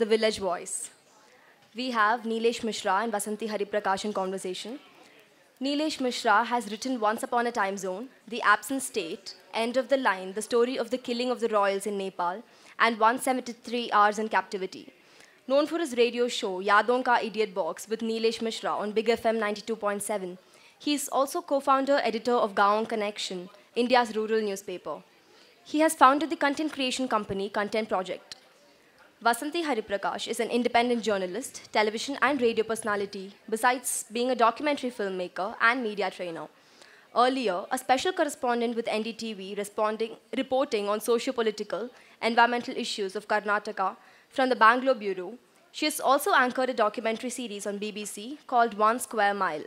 The Village Voice. We have Nilesh Mishra and Vasanti Hariprakash in conversation. Nilesh Mishra has written Once Upon a Time Zone, The Absent State, End of the Line, the story of the killing of the royals in Nepal, and 173 Hours in Captivity. Known for his radio show Yadon Ka Idiot Box with Nilesh Mishra on Big FM 92.7, he is also co-founder editor of Gaon Connection, India's rural newspaper. He has founded the content creation company Content Project. Vasanti Hariprakash is an independent journalist, television and radio personality, besides being a documentary filmmaker and media trainer. Earlier, a special correspondent with NDTV reporting on socio-political, environmental issues of Karnataka from the Bangalore Bureau, she has also anchored a documentary series on BBC called One Square Mile.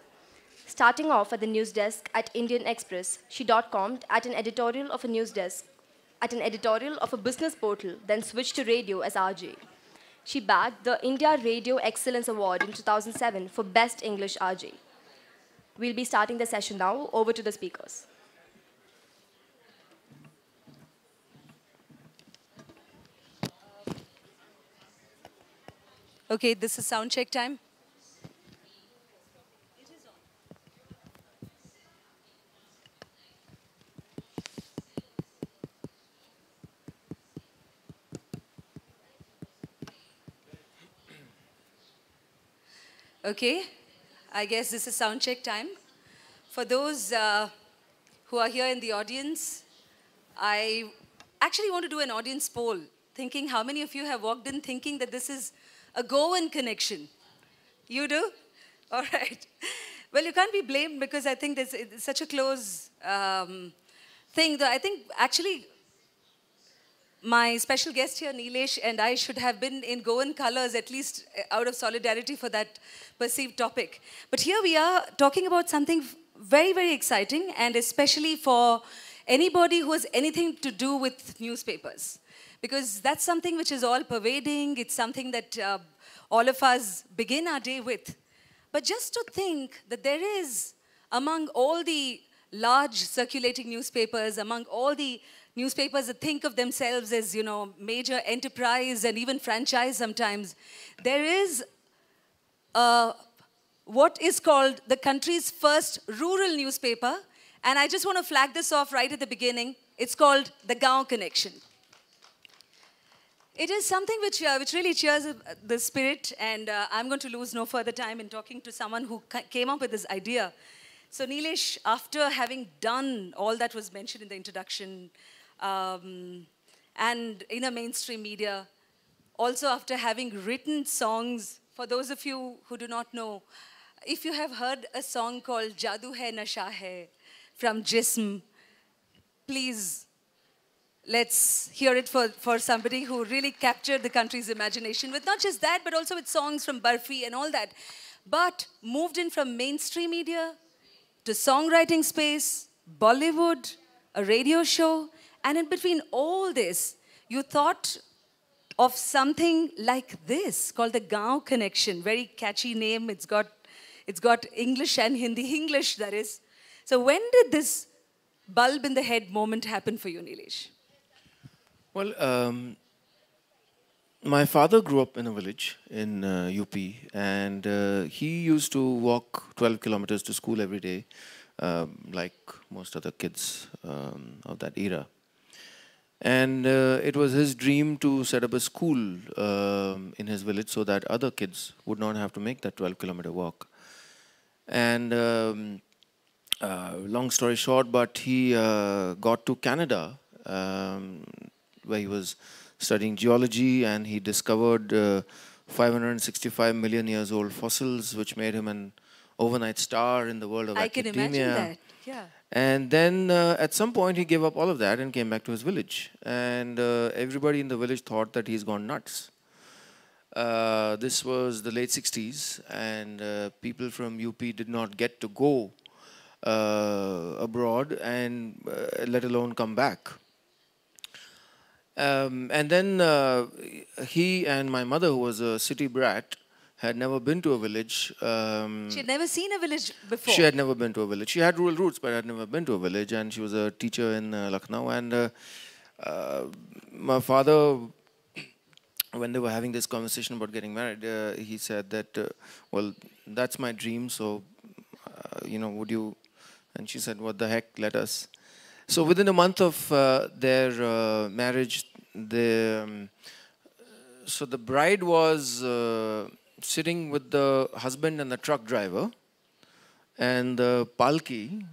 Starting off at the news desk at Indian Express, she dot-commed at an editorial of a business portal, then switched to radio as RJ. She bagged the India Radio Excellence Award in 2007 for Best English RJ. We'll be starting the session now. Over to the speakers. Okay, this is sound check time. Okay, I guess this is sound check time. For those who are here in the audience, I actually want to do an audience poll, thinking how many of you have walked in thinking that this is a Goan connection. You do? All right. Well, you can't be blamed because I think it's such a close thing. Though I think actually my special guest here, Nilesh, and I should have been in Goan colors, at least out of solidarity for that perceived topic. But here we are talking about something very, very exciting, and especially for anybody who has anything to do with newspapers. Because that's something which is all pervading. It's something that all of us begin our day with. But just to think that there is, among all the large circulating newspapers, among all the newspapers that think of themselves as, you know, major enterprise and even franchise sometimes, there is what is called the country's first rural newspaper. And I just want to flag this off right at the beginning. It's called the Gaon Connection. It is something which really cheers the spirit, and I'm going to lose no further time in talking to someone who came up with this idea. So Nilesh, after having done all that was mentioned in the introduction, and in a mainstream media, also after having written songs, for those of you who do not know, if you have heard a song called Jadoo Hai Nasha Hai from Jism, please, let's hear it for somebody who really captured the country's imagination with not just that, but also with songs from Barfi and all that. But moved in from mainstream media to songwriting space, Bollywood, a radio show, and in between all this, you thought of something like this called the Gaon Connection. Very catchy name. It's got English and Hindi. English, that is. So when did this bulb in the head moment happen for you, Nilesh? Well, my father grew up in a village in UP, and he used to walk 12 kilometers to school every day, like most other kids of that era. And it was his dream to set up a school in his village so that other kids would not have to make that 12-kilometer walk. And long story short, but he got to Canada, where he was studying geology, and he discovered 565 million years old fossils, which made him an overnight star in the world of academia. I can imagine that, yeah. And then at some point he gave up all of that and came back to his village. And everybody in the village thought that he's gone nuts. This was the late 60s, and people from UP did not get to go abroad and let alone come back. And then he and my mother, who was a city brat, had never been to a village. She had never seen a village before. She had never been to a village. She had rural roots, but had never been to a village. And she was a teacher in Lucknow. And my father when they were having this conversation about getting married, he said that, well, that's my dream, so, would you? And she said, what the heck, let us. So within a month of their marriage, so the bride was sitting with the husband and the truck driver, and the palki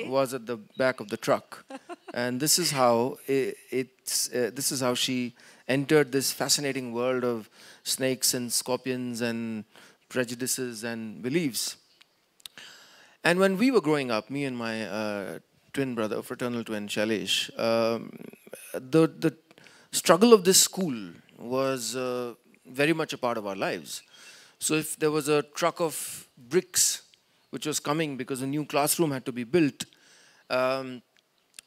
was at the back of the truck. And this is how this is how she entered this fascinating world of snakes and scorpions and prejudices and beliefs. And when we were growing up, me and my twin brother, fraternal twin, Shailesh, the struggle of this school was very much a part of our lives. So if there was a truck of bricks which was coming because a new classroom had to be built, in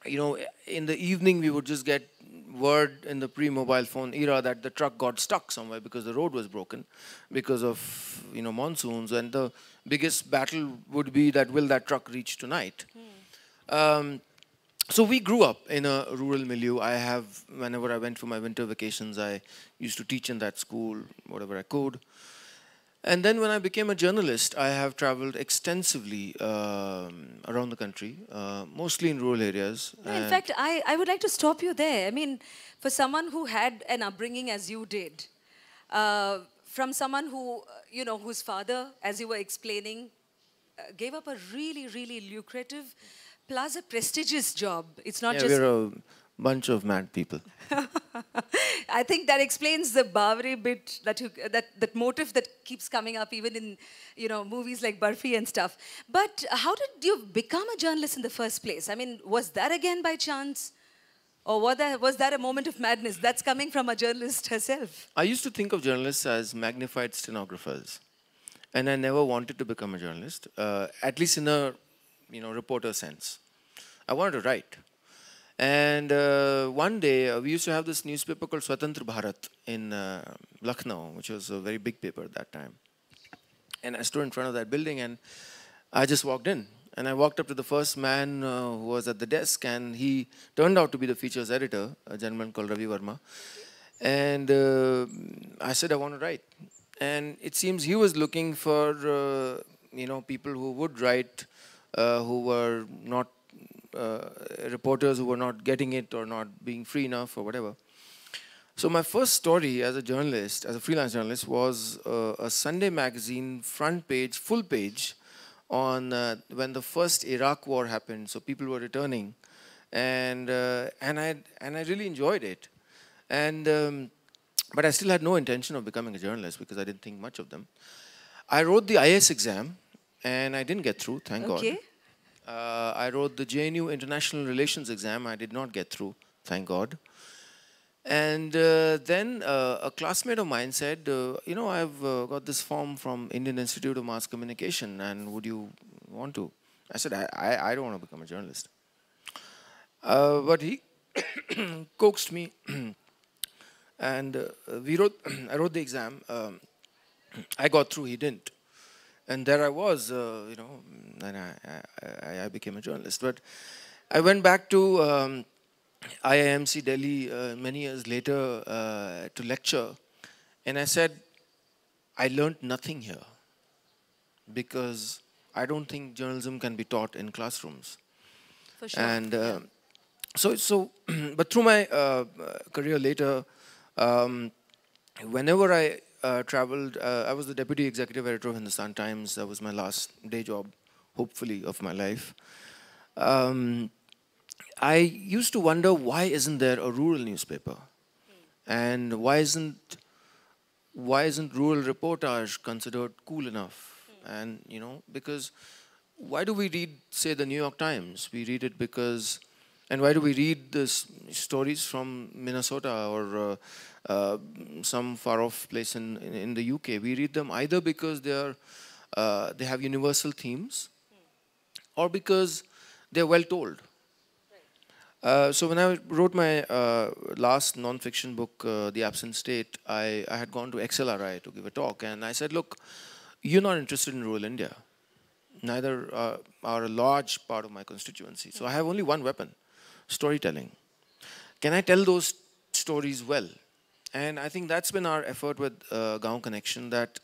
the evening we would just get word in the pre-mobile phone era that the truck got stuck somewhere because the road was broken because of monsoons, and the biggest battle would be that will that truck reach tonight. So we grew up in a rural milieu. Whenever I went for my winter vacations, I used to teach in that school, whatever I could. And then when I became a journalist, I have traveled extensively around the country, mostly in rural areas. In fact, I would like to stop you there. I mean, for someone who had an upbringing as you did, from someone who, whose father, as you were explaining, gave up a really, really lucrative plus a prestigious job. It's not just... we're a bunch of mad people. I think that explains the Bawari bit, that motive that keeps coming up even in movies like Barfi and stuff. But how did you become a journalist in the first place? I mean, was that again by chance? Or was that a moment of madness? That's coming from a journalist herself. I used to think of journalists as magnified stenographers. And I never wanted to become a journalist, at least in a reporter sense. I wanted to write. And one day, we used to have this newspaper called Swatantra Bharat in Lucknow, which was a very big paper at that time. And I stood in front of that building, and I just walked in. And I walked up to the first man who was at the desk, and he turned out to be the features editor, a gentleman called Ravi Verma. And I said, I want to write. And it seems he was looking for, people who would write, who were not reporters who were not getting it or not being free enough or whatever. So my first story as a journalist, as a freelance journalist, was a Sunday magazine front page, full page, on when the first Iraq war happened. So people were returning, and I really enjoyed it, but I still had no intention of becoming a journalist because I didn't think much of them. I wrote the IAS exam, and I didn't get through, thank God. I wrote the JNU International Relations exam. I did not get through, thank God. And then a classmate of mine said, I've got this form from Indian Institute of Mass Communication, and would you want to? I said, I don't want to become a journalist. But he coaxed me, and I wrote the exam. I got through, he didn't. And there I was, and I became a journalist. But I went back to IIMC Delhi many years later to lecture, and I said, I learned nothing here because I don't think journalism can be taught in classrooms. For sure. And but through my career later, whenever I traveled, I was the deputy executive editor of Hindustan Times. That was my last day job, hopefully, of my life. I used to wonder, why isn't there a rural newspaper? And why isn't rural reportage considered cool enough? And, because why do we read, say, the New York Times? We read it because, and why do we read the stories from Minnesota or some far-off place in the UK? We read them either because they have universal themes, or because they're well told. So when I wrote my last non-fiction book, The Absent State, I had gone to XLRI to give a talk, and I said, look, you're not interested in rural India. Neither are a large part of my constituency. So I have only one weapon, storytelling. Can I tell those stories well? And I think that's been our effort with Gaon Connection, that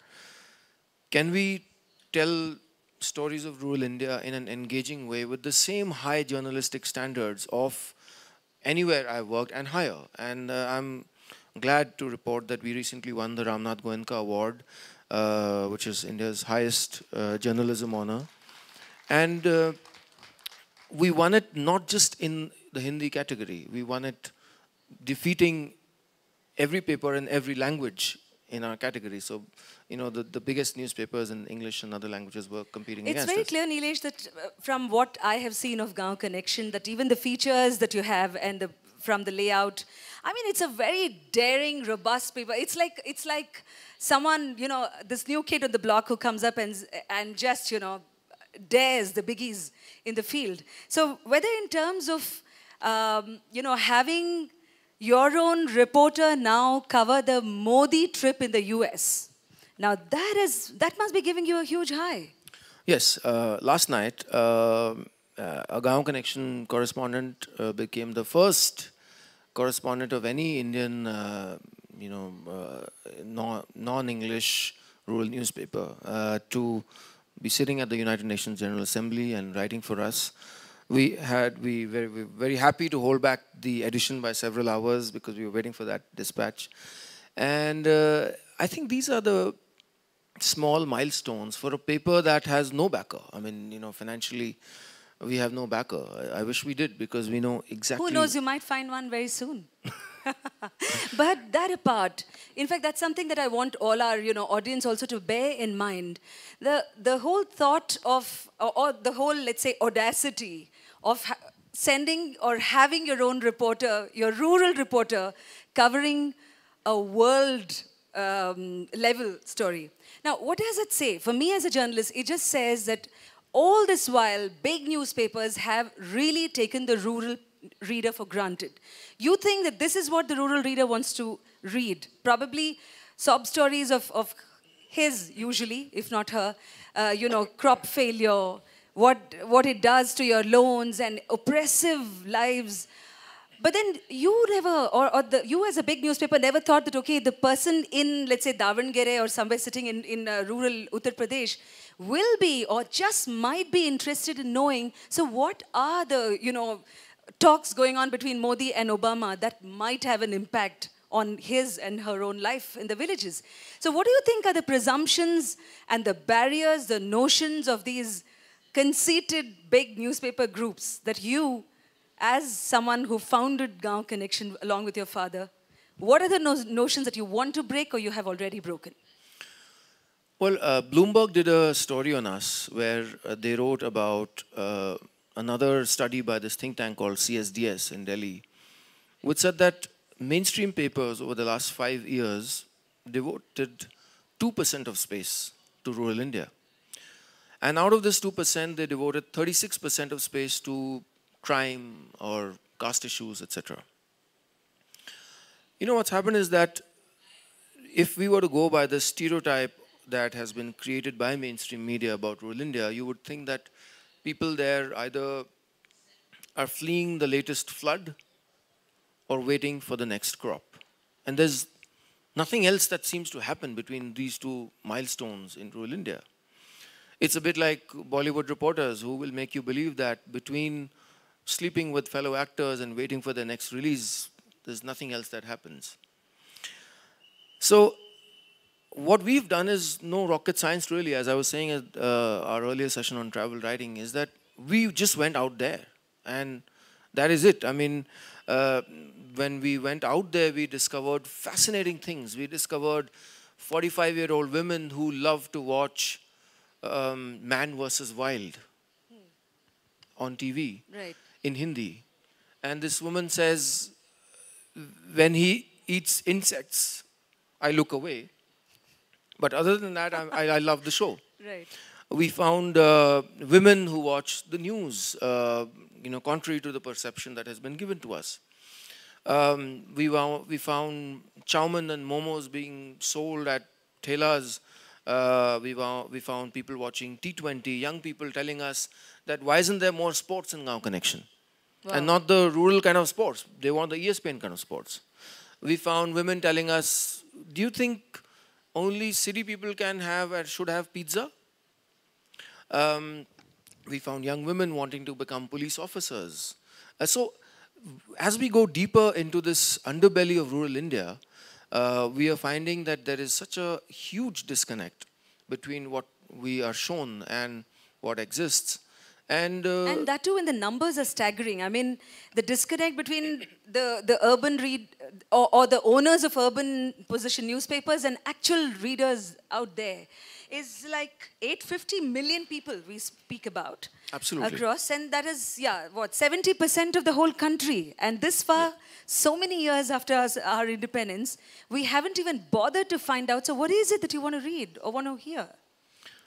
can we tell stories of rural India in an engaging way with the same high journalistic standards of anywhere I've worked and higher. And I'm glad to report that we recently won the Ramnath Goenka Award, which is India's highest journalism honor. And we won it not just in the Hindi category, we won it defeating every paper in every language in our category. So, you know, the biggest newspapers in English and other languages were competing against us. It's very clear, Nilesh, that from what I have seen of Gaon Connection, that even the features that you have and from the layout, I mean, it's a very daring, robust paper. It's like someone, you know, this new kid on the block who comes up and just, you know, dares the biggies in the field. So whether in terms of, you know, having your own reporter now cover the Modi trip in the US. Now that must be giving you a huge high. Yes, last night, a Gaon Connection correspondent became the first correspondent of any Indian, you know, non-English rural newspaper to be sitting at the United Nations General Assembly and writing for us. We were very happy to hold back the edition by several hours because we were waiting for that dispatch. And I think these are the small milestones for a paper that has no backer. I mean, you know, financially, we have no backer. I wish we did, because we know exactly. Who knows, you might find one very soon. But that apart, in fact, that's something that I want all our, you know, audience also to bear in mind. The whole thought of, or the whole, let's say, audacity of sending or having your own reporter, your rural reporter, covering a world level story. Now, what does it say? For me as a journalist, it just says that all this while, big newspapers have really taken the rural reader for granted. You think that this is what the rural reader wants to read. Probably sob stories of his, usually, if not her, you know, crop failure, what it does to your loans and oppressive lives. But then you never, you as a big newspaper never thought that, okay, the person in, let's say, Davangere or somewhere sitting in rural Uttar Pradesh will be or just might be interested in knowing, so what are the, you know, talks going on between Modi and Obama that might have an impact on his and her own life in the villages. So what do you think are the presumptions and the barriers, the notions of these conceited big newspaper groups that you, as someone who founded Gaon Connection along with your father, what are the notions that you want to break or you have already broken? Well, Bloomberg did a story on us where they wrote about another study by this think tank called CSDS in Delhi, which said that mainstream papers over the last 5 years devoted 2% of space to rural India. And out of this 2%, they devoted 36% of space to crime or caste issues, etc. You know, what's happened is that if we were to go by the stereotype that has been created by mainstream media about rural India, you would think that people there either are fleeing the latest flood or waiting for the next crop. And there's nothing else that seems to happen between these two milestones in rural India. It's a bit like Bollywood reporters who will make you believe that between sleeping with fellow actors and waiting for their next release, there's nothing else that happens. So what we've done is no rocket science really. As I was saying at our earlier session on travel writing, is that we just went out there and that is it. I mean, when we went out there, we discovered fascinating things. We discovered 45-year-old women who love to watch Man vs. Wild on TV in Hindi. And this woman says, when he eats insects, I look away. But other than that, I love the show. Right. We found women who watch the news, you know, contrary to the perception that has been given to us. We found chowmin and momos being sold at thelas. We found people watching T20, young people telling us that why isn't there more sports in Gaon Connection? Wow. And not the rural kind of sports. They want the ESPN kind of sports. We found women telling us, do you think only city people can have and should have pizza? We found young women wanting to become police officers. So as we go deeper into this underbelly of rural India, we are finding that there is such a huge disconnect between what we are shown and what exists. And that too, when the numbers are staggering. I mean, the disconnect between the urban read or the owners of urban position newspapers and actual readers out there is like 850 million people we speak about. Absolutely. Across, and that is, yeah, what, 70% of the whole country. And this far, so many years after our independence, we haven't even bothered to find out, so what is it that you want to read or want to hear?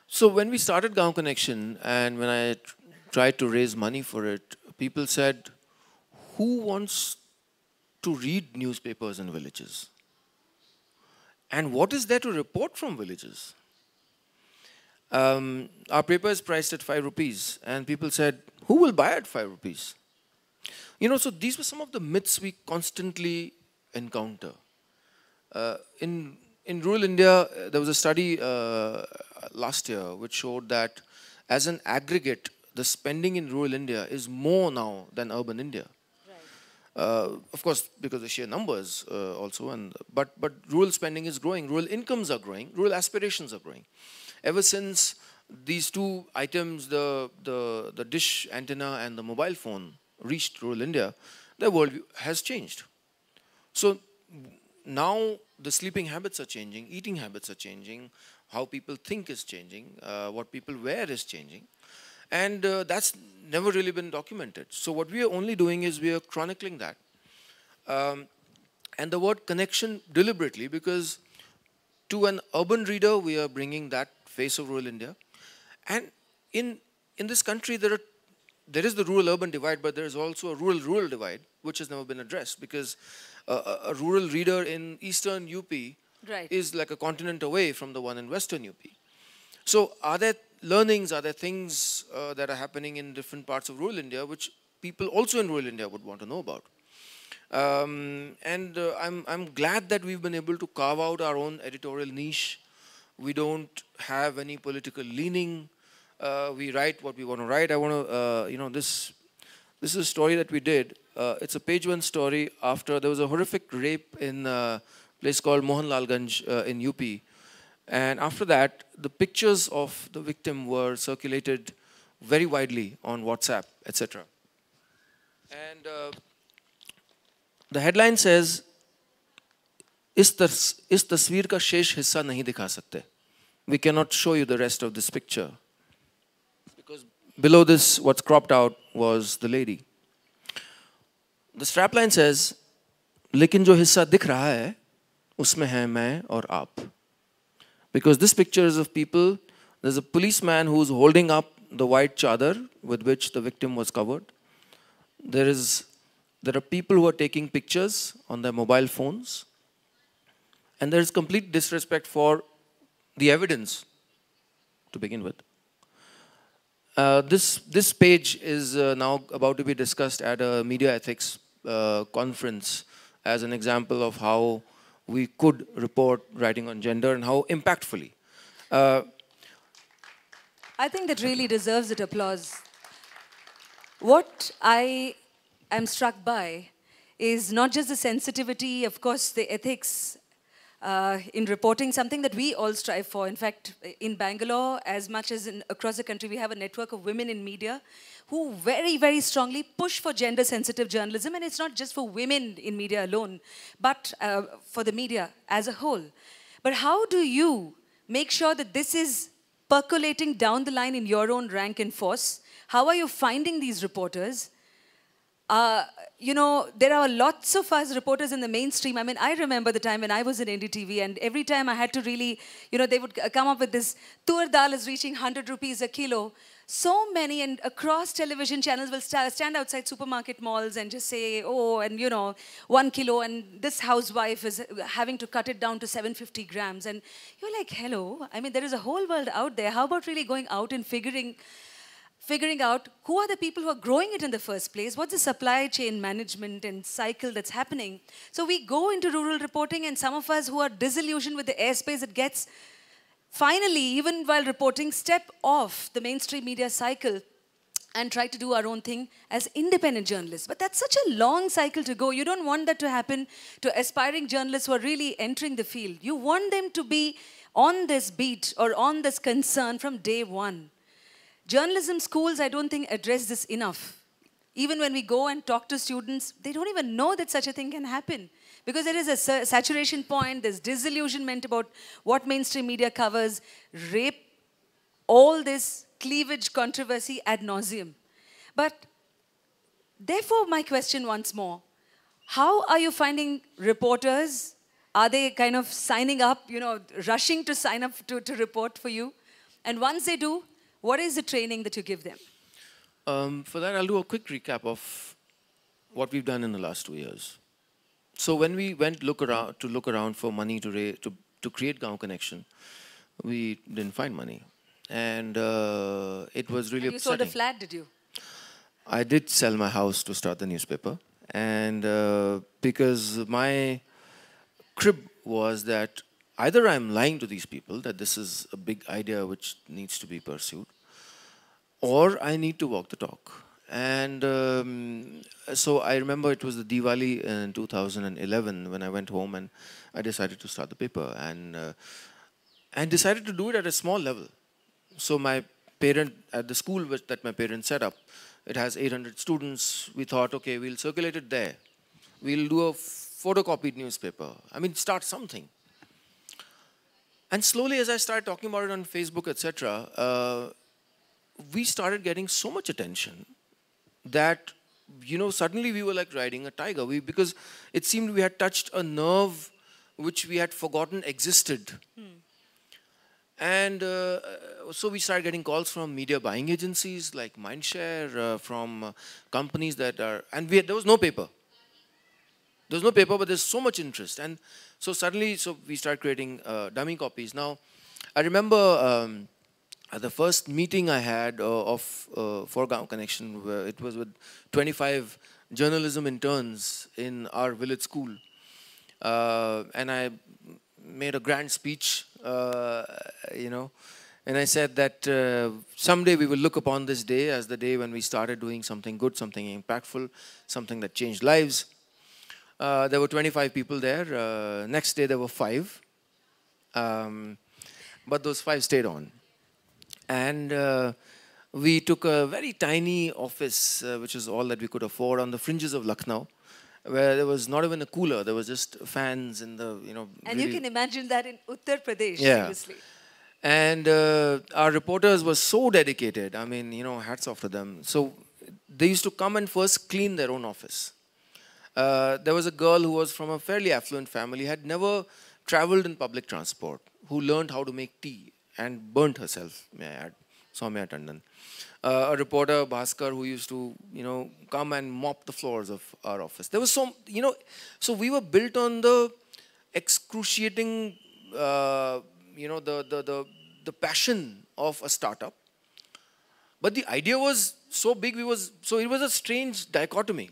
So when we started Gaon Connection and when I tried to raise money for it, people said, who wants to read newspapers in villages? And what is there to report from villages? Our paper is priced at 5 rupees, and people said, who will buy at 5 rupees? You know, so these were some of the myths we constantly encounter. In rural India, there was a study last year which showed that as an aggregate, the spending in rural India is more now than urban India. Of course, because of sheer numbers also, but rural spending is growing, rural incomes are growing, rural aspirations are growing. Ever since these two items, the dish antenna and the mobile phone reached rural India, the worldview has changed. So now the sleeping habits are changing, eating habits are changing, how people think is changing, what people wear is changing. And that's never really been documented. So what we are only doing is we are chronicling that. And the word connection deliberately, because to an urban reader, we are bringing that face of rural India. And in this country, there is the rural-urban divide, but there is also a rural-rural divide, which has never been addressed, because a rural reader in eastern UP is like a continent away from the one in western UP. So are there learnings, are there things that are happening in different parts of rural India, which people also in rural India would want to know about? I'm glad that we've been able to carve out our own editorial niche. We don't have any political leaning. We write what we want to write. I want to, this is a story that we did. It's a page one story after there was a horrific rape in a place called Mohanlalganj in UP. And after that, the pictures of the victim were circulated very widely on WhatsApp, etc. And the headline says, इस तस्वीर का शेष हिस्सा नहीं दिखा सकते. We cannot show you the rest of this picture. Because below this, what's cropped out was the lady. The strapline says, लेकिन जो हिस्सा दिख रहा है, उसमें है मैं और आप. Because this picture is of people, there's a policeman who's holding up the white chadar with which the victim was covered. There are people who are taking pictures on their mobile phones. And there is complete disrespect for the evidence to begin with. This page is now about to be discussed at a media ethics conference as an example of how we could report writing on gender and how impactfully. I think that really deserves it applause. What I am struck by is not just the sensitivity, of course, the ethics in reporting, something that we all strive for. In fact, in Bangalore, as much as across the country, we have a network of women in media who very, very strongly push for gender-sensitive journalism. And it's not just for women in media alone, but for the media as a whole. But how do you make sure that this is percolating down the line in your own rank and force? How are you finding these reporters? There are lots of us reporters in the mainstream. I mean, I remember the time when I was in NDTV, and every time I had to really, they would come up with this, tur dal is reaching 100 rupees a kilo. So many, and across television channels will stand outside supermarket malls and just say, oh, and 1 kilo, and this housewife is having to cut it down to 750 grams. And you're like, hello, I mean, there is a whole world out there. How about really going out and figuring out who are the people who are growing it in the first place, what's the supply chain management and cycle that's happening. So we go into rural reporting, and some of us who are disillusioned with the airspace it gets, finally, even while reporting, step off the mainstream media cycle and try to do our own thing as independent journalists. But that's such a long cycle to go. You don't want that to happen to aspiring journalists who are really entering the field. You want them to be on this beat or on this concern from day one. Journalism schools, I don't think, address this enough. Even when we go and talk to students, they don't even know that such a thing can happen. Because there is a saturation point, there's disillusionment about what mainstream media covers, rape, all this cleavage controversy ad nauseum. But therefore, my question once more, how are you finding reporters? Are they kind of signing up, rushing to sign up to report for you? And once they do, what is the training that you give them? For that, I'll do a quick recap of what we've done in the last 2 years. So when we went look around for money to create Gaon Connection, we didn't find money. And it was really upsetting. You sold a flat, did you? I did sell my house to start the newspaper. And because my crib was that either I'm lying to these people that this is a big idea which needs to be pursued, or I need to walk the talk. And so I remember it was the Diwali in 2011 when I went home and I decided to start the paper, and decided to do it at a small level. So my parent, at the school that my parents set up, it has 800 students. We thought, okay, we'll circulate it there. We'll do a photocopied newspaper. I mean, start something. And slowly, as I started talking about it on Facebook, etc., we started getting so much attention that, suddenly we were like riding a tiger. Because it seemed we had touched a nerve which we had forgotten existed. And so we started getting calls from media buying agencies like Mindshare, from companies that are, and there was no paper. There was no paper, but there's so much interest. And so suddenly, we started creating dummy copies. Now, I remember at the first meeting I had for Gaon Connection, it was with 25 journalism interns in our village school. And I made a grand speech, and I said that someday we will look upon this day as the day when we started doing something good, something impactful, something that changed lives. There were 25 people there. Next day there were 5. But those 5 stayed on. And we took a very tiny office, which is all that we could afford, on the fringes of Lucknow, where there was not even a cooler. There was just fans in the, And really, you can imagine that in Uttar Pradesh, yeah. Seriously. And our reporters were so dedicated. I mean, hats off to them. So they used to come and first clean their own office. There was a girl who was from a fairly affluent family, had never traveled in public transport, who learned how to make tea and burnt herself, may I add, Soumya Tandon. A reporter, Bhaskar, who used to, come and mop the floors of our office. There was so we were built on the excruciating, the passion of a startup. But the idea was so big, it was a strange dichotomy.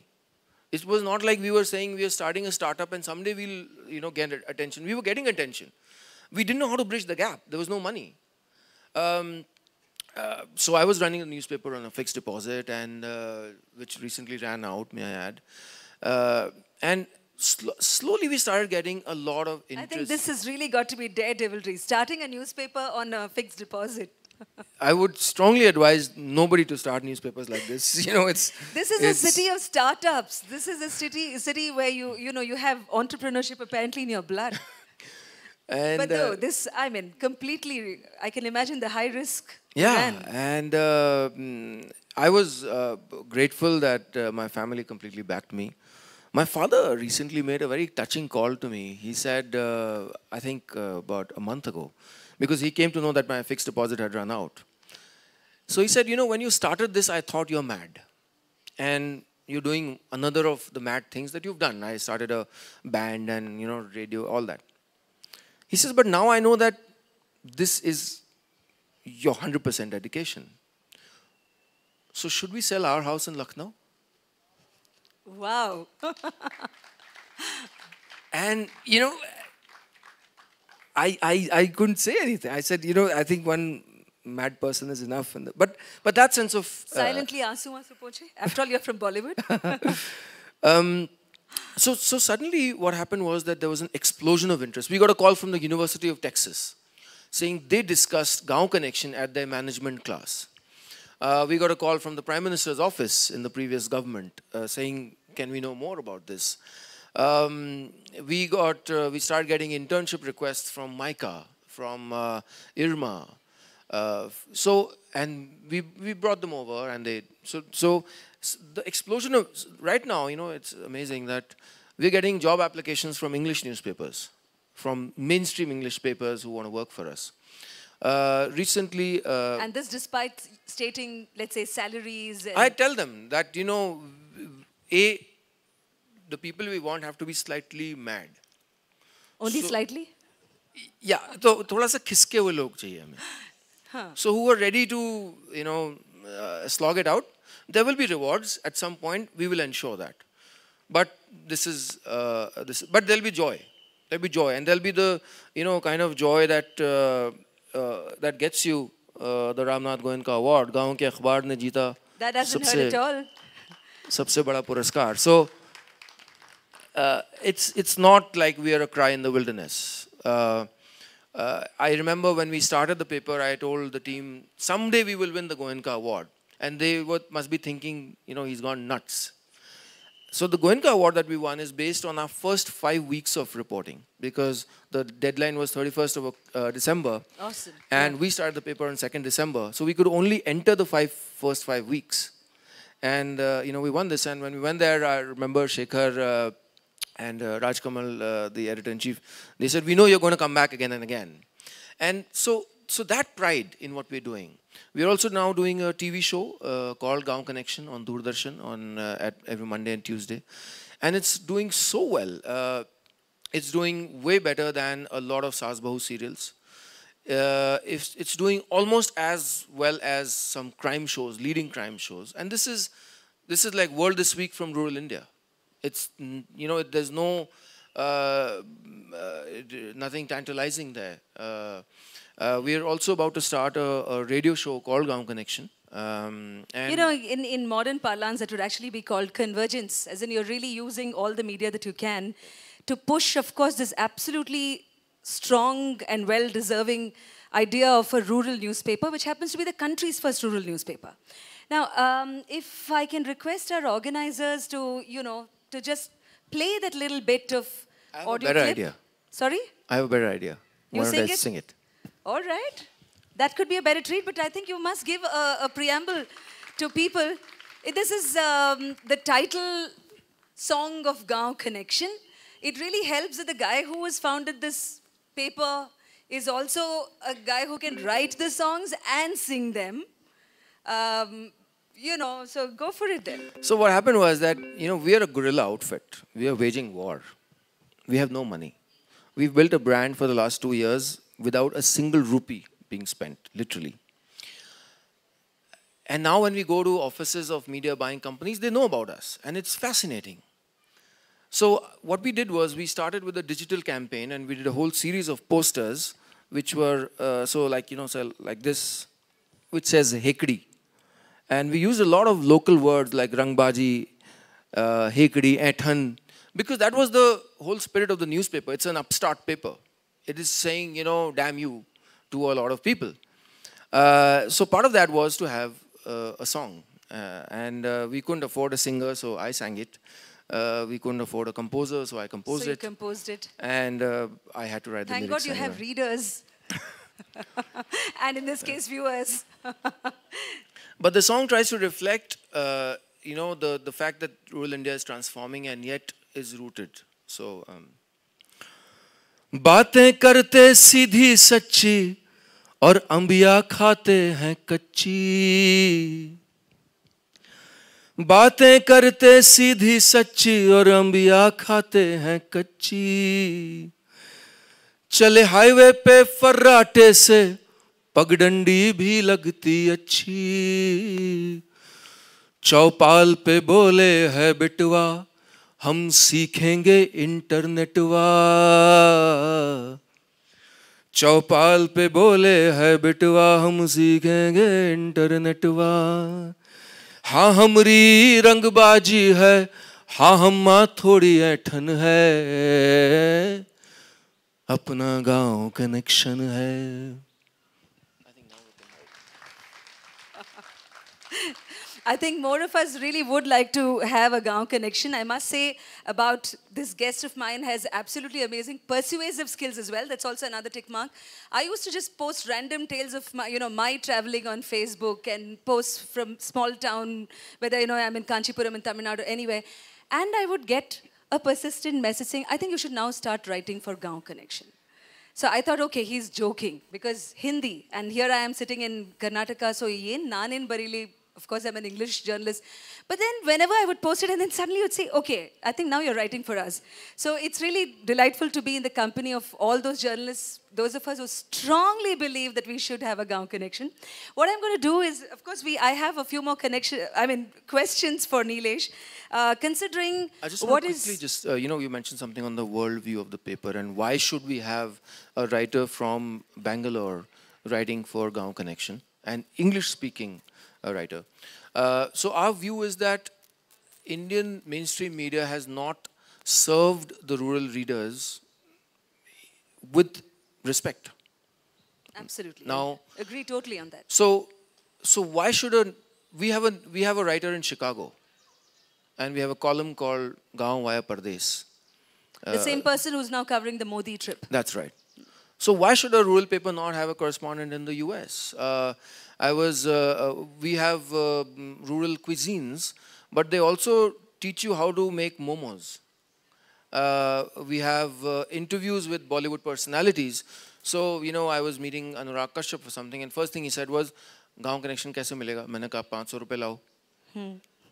It was not like we were saying we are starting a startup and someday we'll, get attention. We were getting attention. We didn't know how to bridge the gap. There was no money. So I was running a newspaper on a fixed deposit, and which recently ran out, may I add. And slowly we started getting a lot of interest. I think this has really got to be daredevilry, starting a newspaper on a fixed deposit. I would strongly advise nobody to start newspapers like this. This is a city of startups. This is a city where you have entrepreneurship apparently in your blood. And, but no, completely, I can imagine the high risk. Yeah, and I was grateful that my family completely backed me. My father recently made a very touching call to me. He said, I think about a month ago, because he came to know that my fixed deposit had run out. So he said, when you started this, I thought you're mad. And you're doing another of the mad things that you've done. I started a band and, radio, all that. He says, but now I know that this is your 100% dedication. so should we sell our house in Lucknow? Wow. And, you know, I couldn't say anything. I said, you know, I think one mad person is enough. But that sense of... Silently aansu poche. After all, you're from Bollywood. So suddenly what happened was that there was an explosion of interest. We got a call from the University of Texas saying they discussed Gaon Connection at their management class. We got a call from the Prime Minister's office in the previous government saying, can we know more about this? We started getting internship requests from MICA, from IRMA. And we brought them over, and the explosion of, right now, you know, it's amazing that we're getting job applications from English newspapers, from mainstream English papers who want to work for us. Recently... and this despite stating, let's say, salaries. I tell them that, you know, the people we want have to be slightly mad. Only slightly? Yeah, so thoda sa khiske hue log chahiye hame. So who are ready to, you know, slog it out. There will be rewards at some point. We will ensure that. But but there'll be joy. There'll be joy, and there'll be the, you know, kind of joy that that gets you the Ramnath Goenka Award. Gaon ke akhbar ne jeeta. That doesn't hurt at all. Sabse bada puraskar. So it's not like we are a cry in the wilderness. I remember when we started the paper, I told the team, someday we will win the Goenka Award. And they must be thinking, you know, he's gone nuts. So the Goenka Award that we won is based on our first 5 weeks of reporting, because the deadline was 31st of December. Awesome. And we started the paper on 2nd December. So we could only enter the first 5 weeks. And, you know, we won this. And when we went there, I remember Shekhar and Raj Kamal, the editor-in-chief, they said, we know you're going to come back again and again. And so that pride in what we're doing. We're also now doing a TV show called Gaon Connection on Doordarshan at every Monday and Tuesday. And it's doing so well. It's doing way better than a lot of Saas Bahu serials. It's doing almost as well as some crime shows, leading crime shows. And this is like World This Week from rural India. It's, you know, there's no, nothing tantalizing there. We are also about to start a radio show called Gaon Connection. And you know, in modern parlance, that would actually be called convergence, as in you're really using all the media that you can to push, of course, this absolutely strong and well-deserving idea of a rural newspaper, which happens to be the country's first rural newspaper. Now, if I can request our organizers to, you know, to just play that little bit of audio clip. I have a better idea. Sorry? I have a better idea. You Why don't I sing it? All right. That could be a better treat, but I think you must give a preamble to people. This is the title song of Gaon Connection. It really helps that the guy who has founded this paper is also a guy who can write the songs and sing them. You know, so go for it then. So what happened was that, you know, we are a guerrilla outfit. We are waging war. We have no money. We've built a brand for the last 2 years without a single rupee being spent, literally. And now when we go to offices of media buying companies, they know about us. And it's fascinating. So what we did was we started with a digital campaign, and we did a whole series of posters which were, so like, you know, so like this, which says Hekdi. And we used a lot of local words like Rangbaji, Hekdi, Ethan, because that was the whole spirit of the newspaper. It's an upstart paper. It is saying, you know, damn you to a lot of people. So part of that was to have a song. And we couldn't afford a singer, so I sang it. We couldn't afford a composer, so I composed it. So you composed it. And I had to write the lyrics. Thank God you have readers. And in this case, viewers. But the song tries to reflect, you know, the fact that rural India is transforming and yet is rooted. So, बातें करते सीधी सच्ची और अंबिया खाते हैं कच्ची. बातें करते सीधी सच्ची और अंबिया खाते हैं कच्ची. चले हाईवे पे फर्राटे से पगडंडी भी लगती अच्छी. चौपाल पे बोले है बिटवा हम सीखेंगे इंटरनेटवा चौपाल पे बोले है बिटवा हम सीखेंगे इंटरनेटवा हाँ हमरी रंगबाजी है हाँ हम्मा थोड़ी ऐठन है अपना गांव कनेक्शन है I think more of us really would like to have a Gaon connection. I must say about this guest of mine has absolutely amazing persuasive skills as well. That's also another tick mark. I used to just post random tales of my traveling on Facebook and post from small town, whether I'm in Kanchipuram in Tamil Nadu or anywhere. And I would get a persistent message saying, I think you should now start writing for Gaon Connection. So I thought, okay, he's joking because Hindi. And here I am sitting in Karnataka, so ye naan in Bareilly. Of course, I'm an English journalist. But then whenever I would post it, and then suddenly you'd say, okay, I think now you're writing for us. So it's really delightful to be in the company of all those journalists, those of us who strongly believe that we should have a Gaon connection. What I'm going to do is, of course, I have a few more questions for Nilesh. Considering I just want to quickly you mentioned something on the worldview of the paper and why should we have a writer from Bangalore writing for Gaon Connection, an English-speaking writer. So our view is that Indian mainstream media has not served the rural readers with respect. Absolutely. Now, agree totally on that. So why should we have a writer in Chicago, and we have a column called Gaon via Pardes. The same person who's now covering the Modi trip. That's right. So why should a rural paper not have a correspondent in the US? We have rural cuisines, but they also teach you how to make momos. We have interviews with Bollywood personalities. So, I was meeting Anurag Kashyap for something, and first thing he said was, Gaon Connection kaise milega? Maine kaha 500 rupees lao.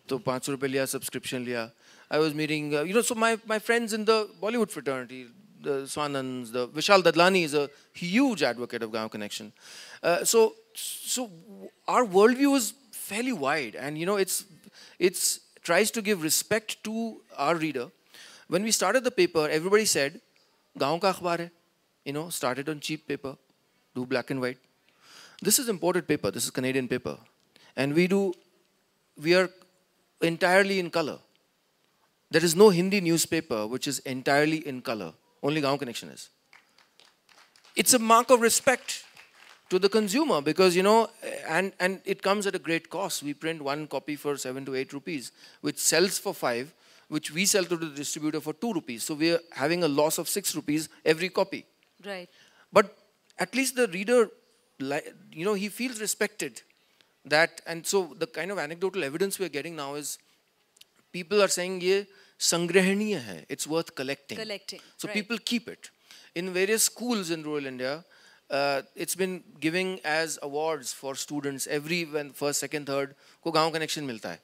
So 500 rupees liya, subscription liya. I was meeting, so my friends in the Bollywood fraternity, the Swanands, the Vishal Dadlani is a huge advocate of Gaon Connection. So our worldview is fairly wide, and it's tries to give respect to our reader. When we started the paper, everybody said, Gaon ka akhbar hai, started on cheap paper, do black and white. This is imported paper, this is Canadian paper, and we are entirely in color. There is no Hindi newspaper which is entirely in color. Only Gaon Connection is. It's a mark of respect to the consumer because, and it comes at a great cost. We print one copy for 7 to 8 rupees, which sells for 5, which we sell to the distributor for 2 rupees. So we are having a loss of 6 rupees every copy. Right. But at least the reader, he feels respected. And so the kind of anecdotal evidence we are getting now is people are saying, ye sangrahaniya hai, it's worth collecting. So right. People keep it. In various schools in rural India, it's been giving as awards for students when first, second, third, ko Gaon Connection milta hai.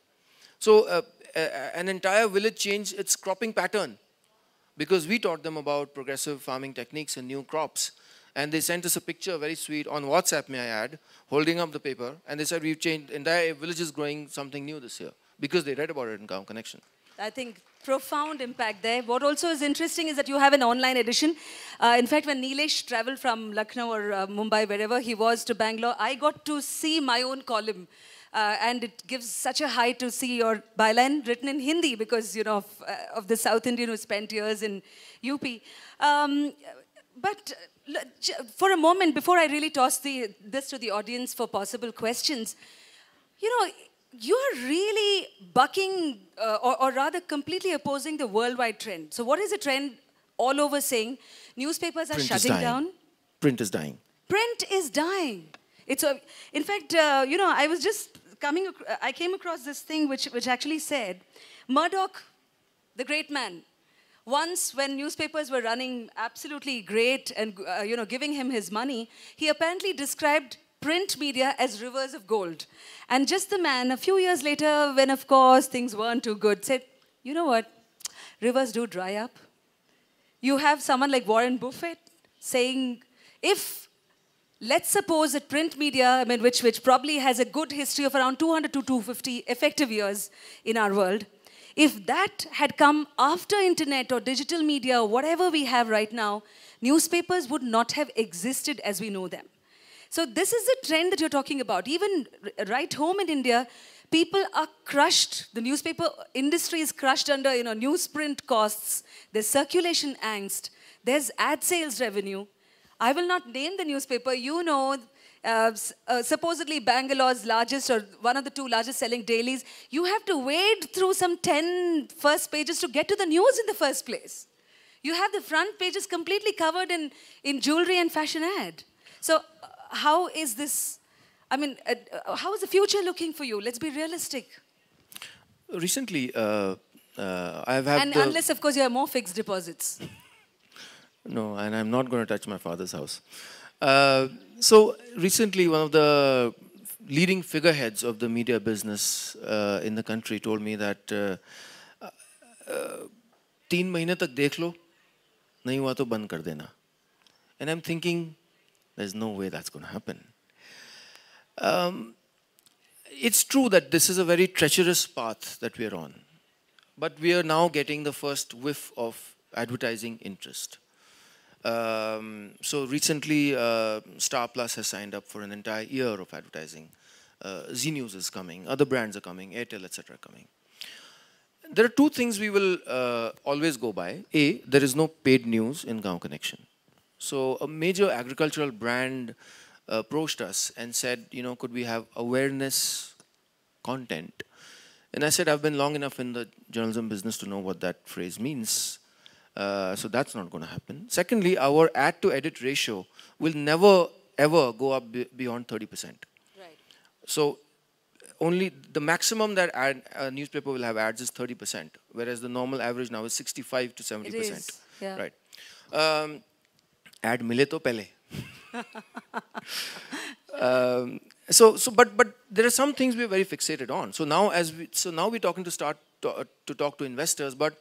So an entire village changed its cropping pattern because we taught them about progressive farming techniques and new crops. And they sent us a picture, very sweet, on WhatsApp, may I add, holding up the paper. And they said, we've changed, entire village is growing something new this year because they read about it in Gaon Connection. I think profound impact there. What also is interesting is that you have an online edition. In fact, when Nilesh traveled from Lucknow or Mumbai, wherever he was, to Bangalore, I got to see my own column. And it gives such a high to see your byline written in Hindi because, of the South Indian who spent years in UP. But for a moment, before I really toss this to the audience for possible questions, you're really bucking, or rather completely opposing the worldwide trend. So what is the trend all over saying? Newspapers are shutting down. Print is dying. Print is dying. In fact, I was just I came across this thing which actually said, Murdoch, the great man, once when newspapers were running absolutely great and, giving him his money, he apparently described print media as rivers of gold. And just the man, a few years later, when, of course, things weren't too good, said, you know what? Rivers do dry up. You have someone like Warren Buffett saying, if let's suppose that print media, I mean, which probably has a good history of around 200 to 250 effective years in our world, if that had come after internet or digital media or whatever we have right now, newspapers would not have existed as we know them. So this is the trend that you're talking about. Even right home in India, people are crushed. The newspaper industry is crushed under, newsprint costs. There's circulation angst. There's ad sales revenue. I will not name the newspaper. Supposedly Bangalore's largest or one of the two largest selling dailies. You have to wade through some 10 first pages to get to the news in the first place. You have the front pages completely covered in jewelry and fashion ad. So how is this, how is the future looking for you? Let's be realistic. Recently, I've had And unless, of course, you have more fixed deposits. No, and I'm not going to touch my father's house. So recently, one of the leading figureheads of the media business in the country told me that 3 महीने तक देख लो, नहीं हुआ तो बंद कर देना. And I'm thinking, there's no way that's going to happen. It's true that this is a very treacherous path that we are on. But we are now getting the first whiff of advertising interest. So recently, Star Plus has signed up for an entire year of advertising. Zee News is coming, other brands are coming, Airtel, etc. are coming. There are two things we will always go by. A, there is no paid news in Gaon Connection. So a major agricultural brand approached us and said, could we have awareness content? And I said, I've been long enough in the journalism business to know what that phrase means. So that's not going to happen. Secondly, our ad to edit ratio will never ever go up beyond 30%. Right. So only the maximum that a newspaper will have ads is 30%, whereas the normal average now is 65 to 70%. It is, yeah. Right. Ad mile to pehle. But there are some things we're very fixated on. So now we're talking to talk to investors, but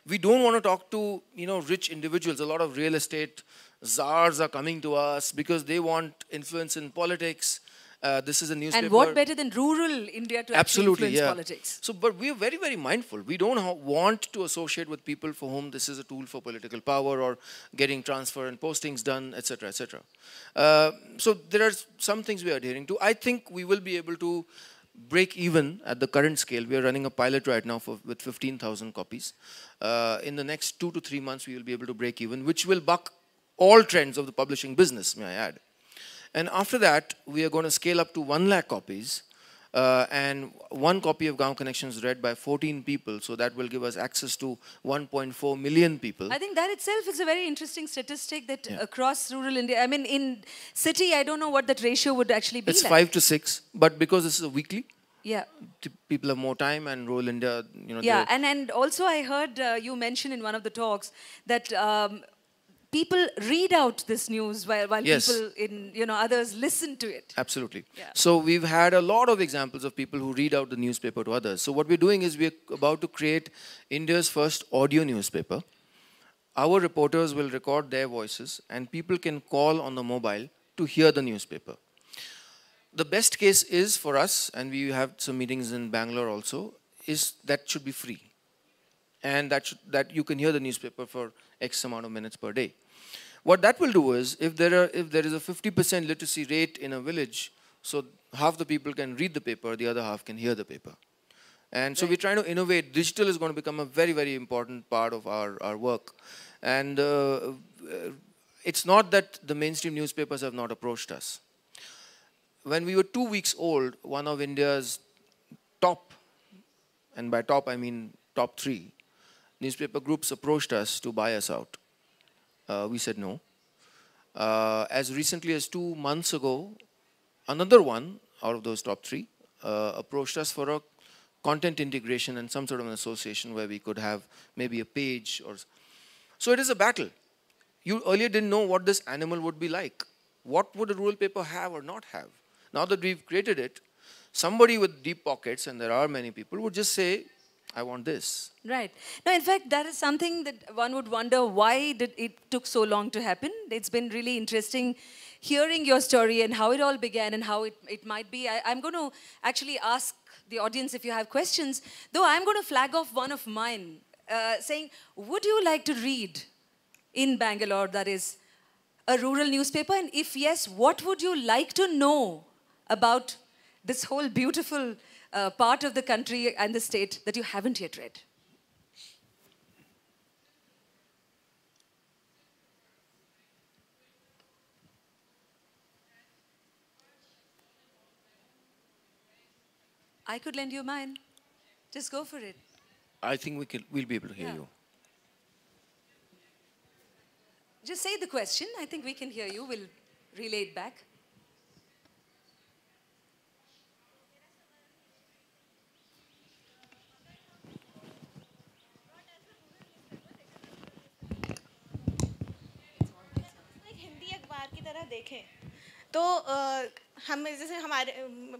we don't want to talk to rich individuals. A lot of real estate czars are coming to us because they want influence in politics. This is a newspaper. And what better than rural India to actually influence politics? So, but we are very, very mindful. We don't want to associate with people for whom this is a tool for political power or getting transfer and postings done, etc., etc. So there are some things we are adhering to. I think we will be able to break even at the current scale. We are running a pilot right now with 15,000 copies. In the next 2 to 3 months, we will be able to break even, which will buck all trends of the publishing business, may I add. And after that, we are going to scale up to 1 lakh copies. And 1 copy of Gaon Connection is read by 14 people. So that will give us access to 1.4 million people. I think that itself is a very interesting statistic that across rural India, in city, I don't know what that ratio would actually be. It's 5 to 6, but because this is a weekly, yeah, people have more time, and rural India, Yeah, and also I heard you mention in one of the talks that people read out this news while people others listen to it. Absolutely. Yeah. So we've had a lot of examples of people who read out the newspaper to others. So what we're doing is we're about to create India's first audio newspaper. Our reporters will record their voices and people can call on the mobile to hear the newspaper. The best case is for us, and we have some meetings in Bangalore also, is that should be free. And that you can hear the newspaper for X amount of minutes per day. What that will do is, if there is a 50% literacy rate in a village, so half the people can read the paper, the other half can hear the paper. And so we're trying to innovate. Digital is going to become a very, very important part of our work. And it's not that the mainstream newspapers have not approached us. When we were 2 weeks old, one of India's top, and by top I mean top 3, newspaper groups approached us to buy us out. We said no. As recently as 2 months ago, another one out of those top 3 approached us for a content integration and some sort of an association where we could have maybe a page. So it is a battle. You earlier didn't know what this animal would be like. What would a rural paper have or not have? Now that we've created it, somebody with deep pockets, and there are many people, would just say, I want this. Right. No, in fact, that is something that one would wonder why did it took so long to happen. It's been really interesting hearing your story and how it all began and how it might be. I'm going to actually ask the audience if you have questions, though I'm going to flag off one of mine, saying, would you like to read in Bangalore, that is, a rural newspaper? And if yes, what would you like to know about this whole beautiful part of the country and the state that you haven't yet read? I could lend you mine. Just go for it. I think we'll be able to hear Yeah. you. Just say the question. I think we can hear you. We'll relay it back. एक हिंदी अखबार की तरह देखें तो हम जैसे हमारे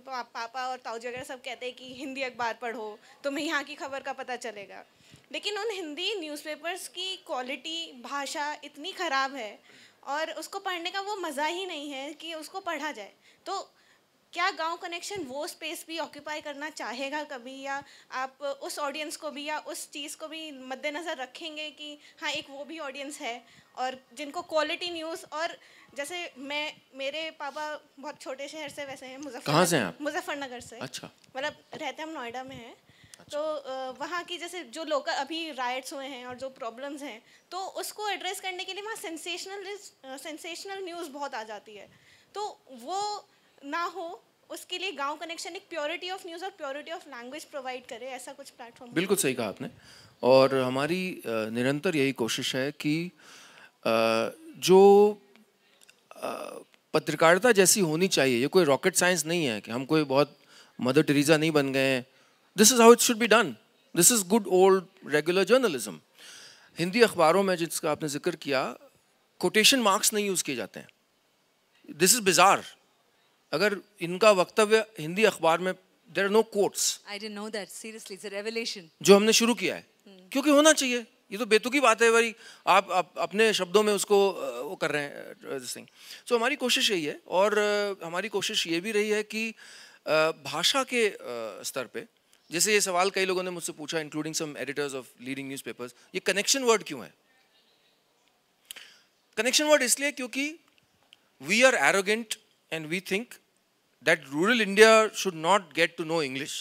पापा और ताऊजी वगैरह सब कहते हैं कि हिंदी अखबार पढ़ो तुम्हें यहाँ की खबर का पता चलेगा, लेकिन उन हिंदी न्यूज़पेपर्स की क्वालिटी भाषा इतनी ख़राब है और उसको पढ़ने का वो मज़ा ही नहीं है कि उसको पढ़ा जाए। तो क्या गांव कनेक्शन वो स्पेस भी ऑक्यूपाई करना चाहेगा कभी, या आप उस ऑडियंस को भी या उस चीज़ को भी मद्देनज़र रखेंगे कि हाँ एक वो भी ऑडियंस है और जिनको क्वालिटी न्यूज़, और जैसे मेरे पापा बहुत छोटे शहर से वैसे हैं, कहाँ से हैं आप? मुजफ्फरनगर से। अच्छा। मतलब रहते हम नोएडा में हैं। तो वहाँ की जैसे जो लोकल अभी राइट्स हुए हैं और जो प्रॉब्लम्स हैं तो उसको एड्रेस करने के लिए वहाँ सेंसेशनल न्यूज़ बहुत आ जाती है, तो वो ना हो उसके लिए गांव कनेक्शन एक प्योरिटी ऑफ न्यूज़ और प्योरिटी ऑफ लैंग्वेज प्रोवाइड करे, ऐसा कुछ प्लेटफॉर्म। बिल्कुल सही कहा आपने, और हमारी निरंतर यही कोशिश है कि जो पत्रकारिता जैसी होनी चाहिए, ये कोई रॉकेट साइंस नहीं है कि हम कोई बहुत मदर टेरेसा नहीं बन गए हैं। This is how it should be done, this is good old regular journalism. Hindi अखबारों में जिसका आपने जिक्र किया, कोटेशन मार्क्स नहीं यूज़ किए जाते हैं। This is bizarre. अगर इनका वक्तव्य हिंदी अखबार में there are no quotes. I didn't know that. Seriously, it's a revelation. जो हमने शुरू किया है, क्योंकि होना चाहिए। ये तो बेतुकी बात है भाई, आप अपने शब्दों में उसको वो कर रहे हैं दिस थिंग। सो हमारी कोशिश यही है, और हमारी कोशिश ये भी रही है कि भाषा के स्तर पे, जैसे ये सवाल कई लोगों ने मुझसे पूछा, including some editors of leading newspapers, ये कनेक्शन वर्ड क्यों है? कनेक्शन वर्ड इसलिए क्योंकि we are arrogant and we think that rural India should not get to know English.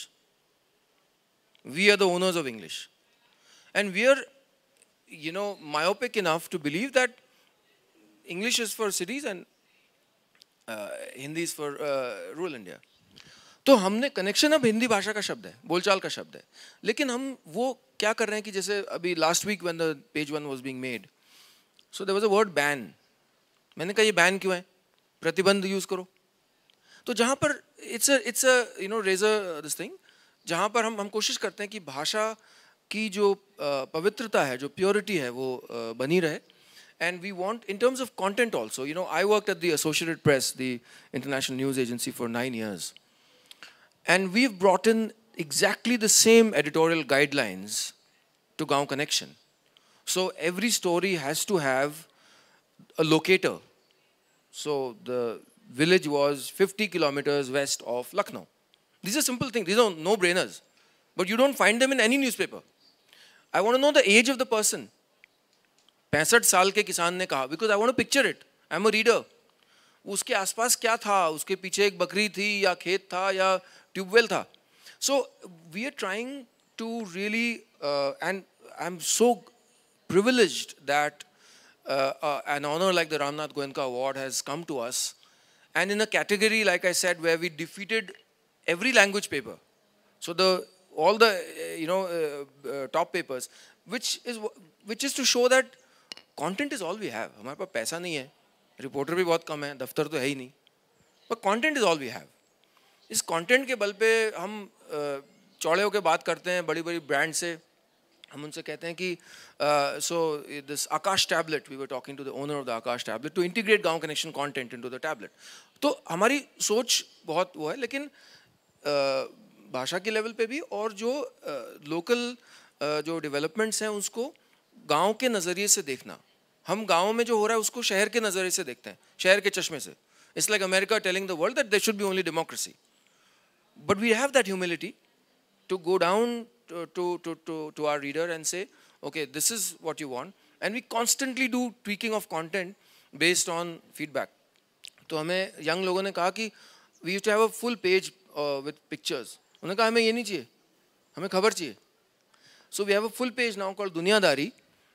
We are the owners of English. And we are, myopic enough to believe that English is for cities and Hindi is for rural India. तो हमने connection अब हिंदी भाषा का शब्द है, बोलचाल का शब्द है, लेकिन हम वो क्या कर रहे हैं कि जैसे अभी last week when the page 1 was being made, so there was a word ban. मैंने कहा ये बैन क्यों है, प्रतिबंध यूज करो। तो जहाँ पर इट्स रेजर दिस थिंग, जहाँ पर हम कोशिश करते हैं कि भाषा की जो पवित्रता है, जो प्योरिटी है, वो बनी रहे। And we want in terms of content also, I worked at the Associated Press, the international news agency, for 9 years, and we've brought in exactly the same editorial guidelines to Gaon Connection. So every story has to have a locator. So the village was 50 kilometers west of Lucknow. These are simple things. These are no-brainers. But you don't find them in any newspaper. I want to know the age of the person. 65 साल के किसान ने कहा, because I want to picture it. I'm a reader. उसके आसपास क्या था, उसके पीछे एक बकरी थी या खेत था या ट्यूबवेल था. So we are trying to really, and I'm so privileged that an honor like the Ramnath Goenka Award has come to us, and in a category, like I said, where we defeated every language paper. So all the top papers, which is to show that content is all we have. हमारे पास पैसा नहीं है, reporter भी बहुत कम है, दफ्तर तो है ही नहीं, but content is all we have. इस content के बल पे हम चौड़े होकर बात करते हैं बड़ी बड़ी ब्रांड से. हम उनसे कहते हैं कि so this Akash tablet, we were talking to the owner of the Akash tablet to integrate Gaon Connection content into the tablet. तो हमारी सोच बहुत वो है, लेकिन भाषा के लेवल पे भी, और जो लोकल जो डेवलपमेंट्स हैं उसको गांव के नज़रिए से देखना. हम गांव में जो हो रहा है उसको शहर के नज़रिए से देखते हैं, शहर के चश्मे से. It's like America telling the world that there should be only democracy. But we have that humility to go down to our reader and say, okay, this is what you want. And we constantly do tweaking of content based on feedback. तो हमें young लोगों ने कहा कि we used to have a full page with pictures. उन्होंने कहा हमें ये नहीं चाहिए, हमें खबर चाहिए. So we have a full page now called Duniadari,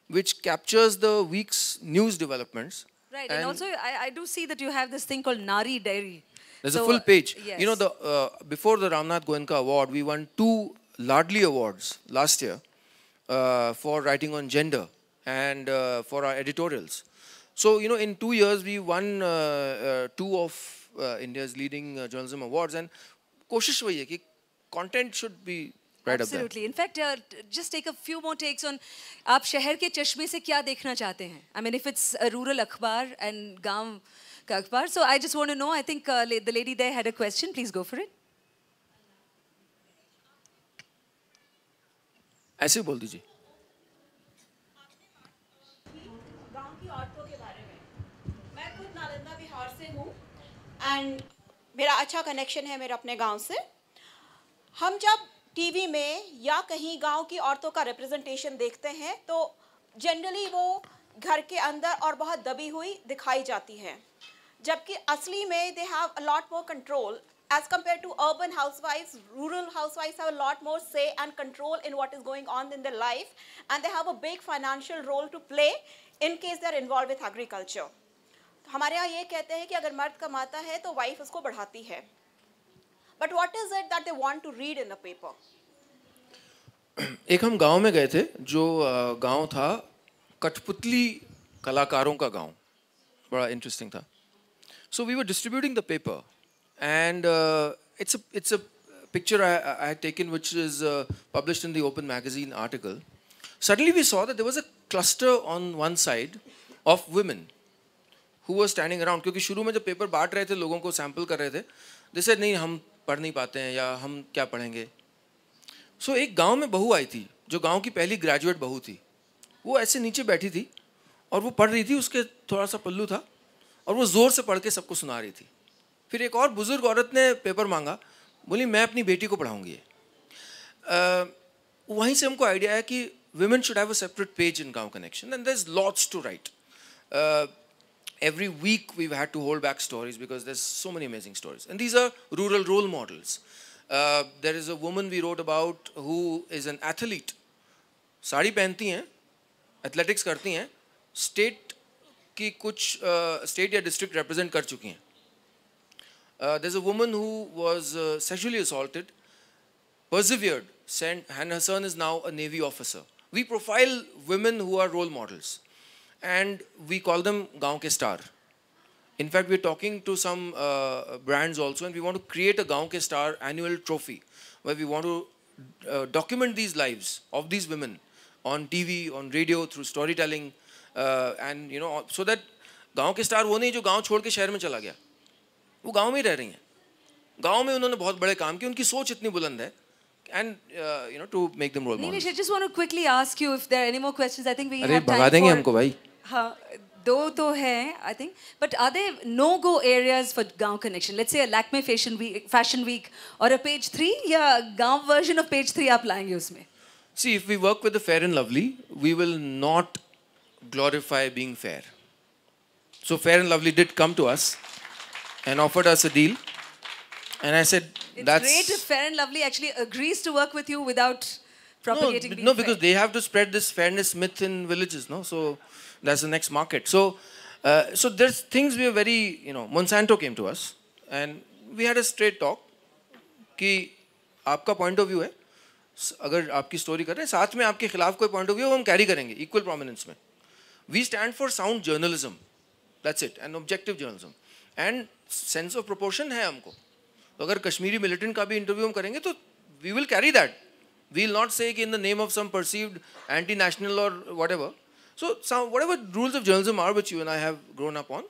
which captures the week's news developments. Right, and also I do see that you have this thing called Nari Dairy. There's So, a full page. yes. You know, before the Ramnath Goenka Award, we won 2 Ladli Awards last year for writing on gender and for our editorials. So, you know, in 2 years, we won 2 of India's leading journalism awards. And koshish wahi hai ki content should be right Absolutely. In fact, just take a few more takes on आप शहर के चश्मे से क्या देखना चाहते हैं? I mean, if it's a rural अखबार and गांव का अखबार. So I just want to know, I think the lady there had a question. Please go for it. ऐसे बोल दीजिए. गांव की औरतों के बारे में. मैं खुद नालंदा बिहार से हूँ एंड मेरा अच्छा कनेक्शन है मेरे अपने गांव से. हम जब टीवी में या कहीं गांव की औरतों का रिप्रेजेंटेशन देखते हैं तो जनरली वो घर के अंदर और बहुत दबी हुई दिखाई जाती हैं, जबकि असली में they have a lot more control as compared to urban housewives. Rural housewives have a lot more say and control in what is going on in their life, and they have a big financial role to play in case they are involved with agriculture. हमारे यहाँ ये कहते हैं कि अगर मर्द कमाता है तो वाइफ उसको बढ़ाती है. But what is it that they want to read in the paper? एक हम गांव में गए थे जो गांव था कठपुतली कलाकारों का गांव. बड़ा इंटरेस्टिंग था. So we were distributing the paper, and it's a picture I had taken, which is published in the Open Magazine article. Suddenly we saw that there was a cluster on one side of women who were standing around. क्योंकि शुरू में जब paper बांट रहे थे, लोगों को sample कर रहे थे, they said नहीं हम पढ़ नहीं पाते हैं या हम क्या पढ़ेंगे. So एक गांव में बहू आई थी जो गांव की पहली ग्रेजुएट बहू थी. वो ऐसे नीचे बैठी थी और वो पढ़ रही थी. उसके थोड़ा सा पल्लू था और वो जोर से पढ़ के सबको सुना रही थी. फिर एक और बुजुर्ग औरत ने पेपर मांगा, बोली मैं अपनी बेटी को पढ़ाऊंगी. वहीं से हमको आइडिया है कि women should have a separate page in Gaon Connection, and there's lots to write. Every week we've had to hold back stories because there's so many amazing stories, and these are rural role models. There is a woman we wrote about who is an athlete. Sari पहनती हैं, athletics करती हैं, state की कुछ state या district represent कर चुकी हैं. There's a woman who was sexually assaulted, persevered, and her son is now a Navy officer. We profile women who are role models, and we call them Gaon Ke Star. In fact, we're talking to some brands also, and we want to create a Gaon Ke Star annual trophy, where we want to document these lives of these women on TV, on radio, through storytelling, and you know, so that Gaon Ke Star वो नहीं जो गांव छोड़ के शहर में चला गया. वो गांव में ही रह रही हैं. गांव में उन्होंने बहुत बड़े काम किए, उनकी सोच इतनी बुलंद है, and you know, to make them role models. Nilesh, I just want to quickly ask you if there are any more questions. I think we अरे have भगा time देंगे for. हमको भाई. हाँ, दो तो हैं, I think. But are there no-go areas for Gaon Connection? Let's say a Lakme Fashion Week or a Page 3 या Gaon version of Page 3 आप लाएंगे उसमें? See, if we work with the Fair and Lovely, we will not glorify being fair. So Fair and Lovely did come to us and offered us a deal, and I said, It's that's great if Fair and Lovely actually agrees to work with you without propagating being no, fair. because they have to spread this fairness myth in villages, no? So that's the next market. So, so there's things we are very, you know, Monsanto came to us and we had a straight talk कि आपका point of view है, अगर आपकी story कर रहे हैं, साथ में आपके खिलाफ कोई point of view है, वो हम carry करेंगे equal prominence में. We stand for sound journalism, that's it, and objective journalism, and sense of proportion है हमको. तो अगर कश्मीरी militant का भी interview हम करेंगे तो we will carry that. We will not say in the name of some perceived anti-national or whatever. So whatever rules of journalism are, which you and I have grown up on,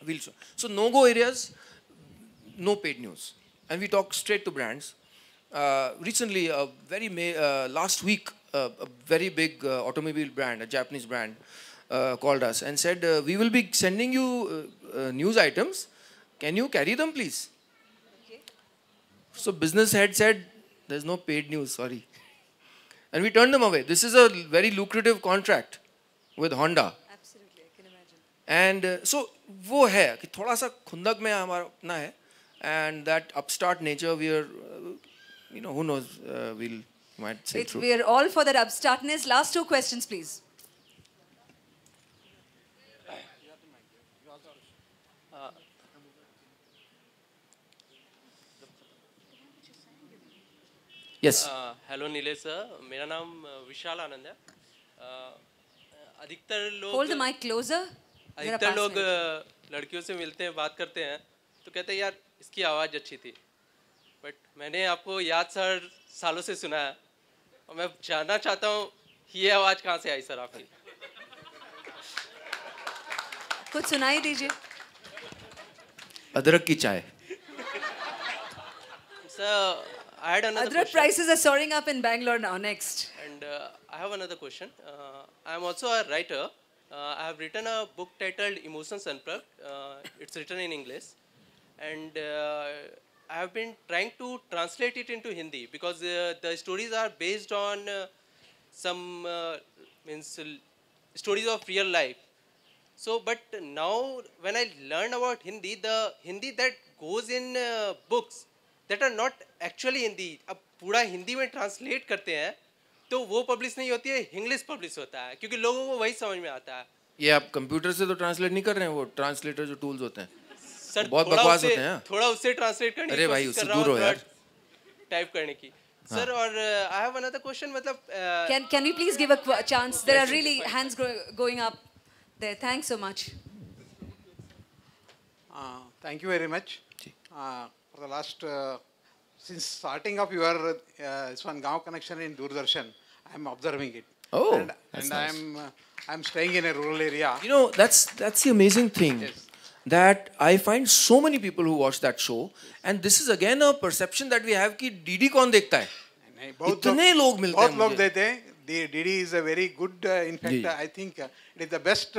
we'll show. So no-go areas, no paid news. And we talk straight to brands. Recently, last week, a very big automobile brand, a Japanese brand, called us and said, "We will be sending you news items. Can you carry them, please?" Okay. So business head said, "There's no paid news, sorry," and we turned them away. This is a very lucrative contract with Honda. Absolutely, I can imagine. And so वो है कि थोड़ा सा खुंदक में हमारा अपना है, and that upstart nature we are, who knows, we'll might say through. We are all for that upstartness. Last two questions, please. Yes. Hello Nilesh sir, मेरा नाम विशाल आनंद है। अधिकतर लोग Hold the mic closer. अधिकतर लोग लड़कियों से मिलते हैं, बात करते हैं तो कहते हैं यार इसकी आवाज़ अच्छी थी, बट मैंने आपको याद सर सालों से सुना है और मैं जानना चाहता हूँ ये आवाज़ कहाँ से आई सर आपकी? कुछ सुनाई दीजिए। अदरक की चाय. Sir, I had another Adrak question. prices are soaring up in Bangalore now. Next. And I have another question. I am also a writer. I have written a book titled Emotions Unplugged. It's written in English. And I have been trying to translate it into Hindi because the stories are based on some stories of real life. So, but now when I learn about Hindi, the Hindi that goes in books that are not actually Hindi, अब पूरा हिंदी में translate करते हैं तो वो publish नहीं होती है, इंग्लिश पब्लिश होता है क्योंकि लोगों को वही समझ में आता है. ये आप कंप्यूटर से तो ट्रांसलेट नहीं कर रहे हैं, वो ट्रांसलेटर जो टूल्स होते हैं सर बहुत बकवास होते हैं. थोड़ा उससे ट्रांसलेट करने अरे की भाई, कोशिश उससे कर रहा दूर हो हूँ यार. टाइप करने की. सर और आई हैव अनदर क्वेश्चन, मतलब Can we please give a chance? There are really hands going up there. Thanks so much. Thank you very much. For the last, since starting of your this one Gaon connection in Doordarshan, I am observing it. Oh, and that's and nice. I'm staying in a rural area. You know, that's the amazing thing. Yes. That I find so many people who watch that show, and this is again a perception that we have कि DD कौन देखता है? नहीं, बहुत इतने लोग मिलते हैं बहुत लोग मुझे. देते हैं. The DD is a very good, in fact, ji. I think it is the best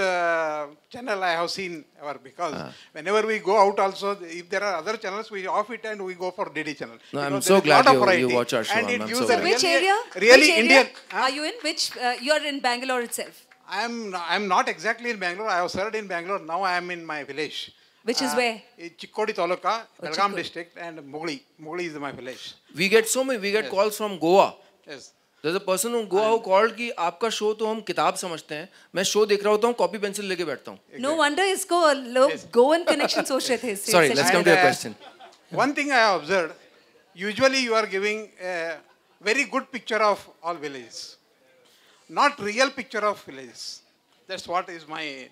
channel I have seen ever because whenever we go out also, if there are other channels, we off it and we go for DD channel. No, I'm Because so there is lot glad of you variety. watch our show. And it I'm gives so a glad. Which really, area? really Which area Indian. are you in? Which you are in Bangalore itself? I'm not exactly in Bangalore. I have served in Bangalore. Now I am in my village. Which is where? Chikkodi Taluka, Belgaum Chikkodi. district, and Mugli. Mugli is my village. We get Yes. calls from Goa. Yes. There's a person from Goa who called कि आपका show तो हम किताब समझते हैं, मैं show देख रहा होता हूँ, कॉपी पेंसिल लेके बैठता हूँ. No wonder इसको लोग Goan connection सोच रहे थे. Sorry, let's come to your question. One thing I have observed, usually you are giving a very good picture of all villages, not real picture of villages. That's what is my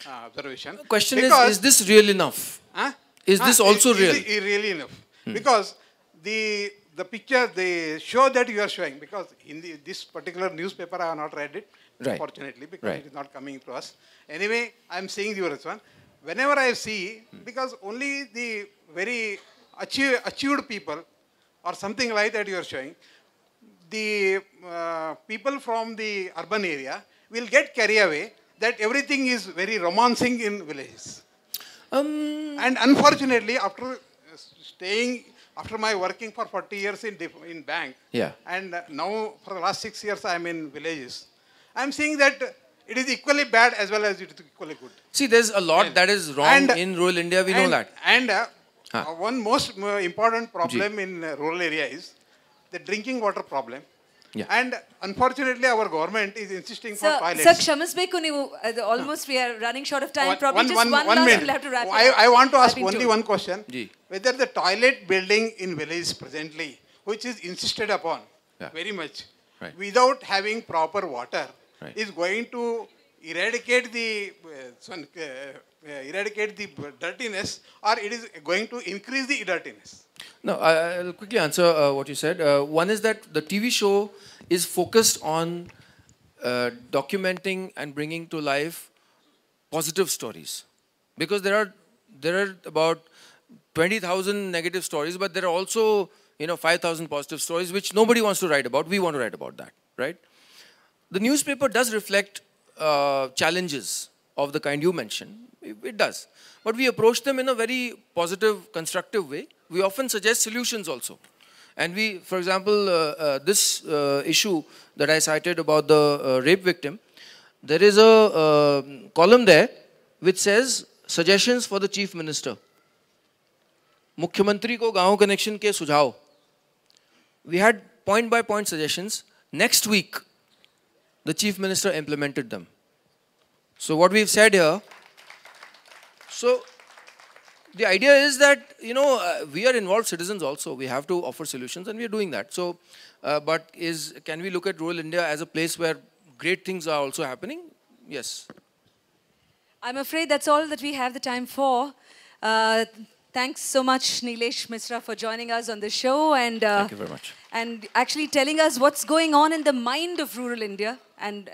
observation. Question Because- is this real enough? Huh? Is this also real? Is it really enough? Because the picture, the show that you are showing, because in this particular newspaper I have not read it, Right. unfortunately, because Right. it is not coming to us. Anyway, I am seeing your one. Whenever I see, because only the very achieved people or something like that you are showing, the people from the urban area will get carried away that everything is very romancing in villages. And unfortunately, after staying, after my working for 40 years in bank, Yeah. and now for the last 6 years I am in villages, I am seeing that it is equally bad as well as it is equally good. See, there's a lot Yes. that is wrong And- in rural India. We know that. And Huh. one most important problem in rural area is the drinking water problem. Yeah. And unfortunately, our government is insisting for Sir, toilets. sir, kshamasbe ko नहीं almost we are running short of time. Probably just one last minute. we'll have to wrap it I, up. I want to I've ask been only told. one question. Ji. Whether the toilet building in village presently, which is insisted upon Yeah. very much, Right. without having proper water, Right. is going to eradicate the dirtiness, or it is going to increase the dirtiness? No, I'll quickly answer what you said. One is that the TV show is focused on documenting and bringing to life positive stories, because there are about 20,000 negative stories, but there are also 5,000 positive stories, which nobody wants to write about. We want to write about that, right? The newspaper does reflect challenges of the kind you mentioned. It does. But we approach them in a very positive, constructive way. We often suggest solutions also. And we, for example, this issue that I cited about the rape victim, there is a column there which says, suggestions for the Chief Minister. Mukhyamantri ko Gaon connection ke sujhav. We had point-by-point suggestions. Next week, the Chief Minister implemented them. So what we've said here, so the idea is that, we are involved citizens also. We have to offer solutions, and we are doing that. So, can we look at rural India as a place where great things are also happening? Yes. I'm afraid that's all that we have the time for. Thanks so much, Nilesh Mishra, for joining us on the show and Thank you very much. And actually telling us what's going on in the mind of rural India. And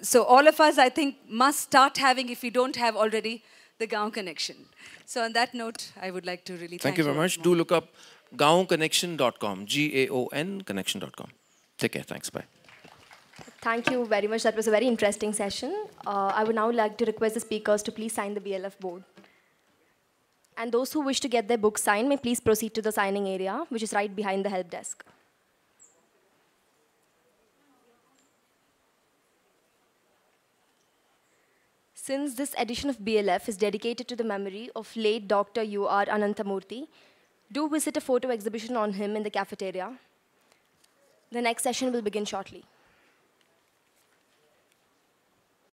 so all of us, I think, must start having, if we don't have already, the Gaon connection. So on that note, I would like to really Thank you very much. Do look up gaonconnection.com, GAON connection.com. Take care. Thanks. Bye. Thank you very much. That was a very interesting session. I would now like to request the speakers to please sign the BLF board. And those who wish to get their books signed may please proceed to the signing area, which is right behind the help desk. Since this edition of BLF is dedicated to the memory of late Dr. U.R. Ananthamurthy, do visit a photo exhibition on him in the cafeteria. The next session will begin shortly.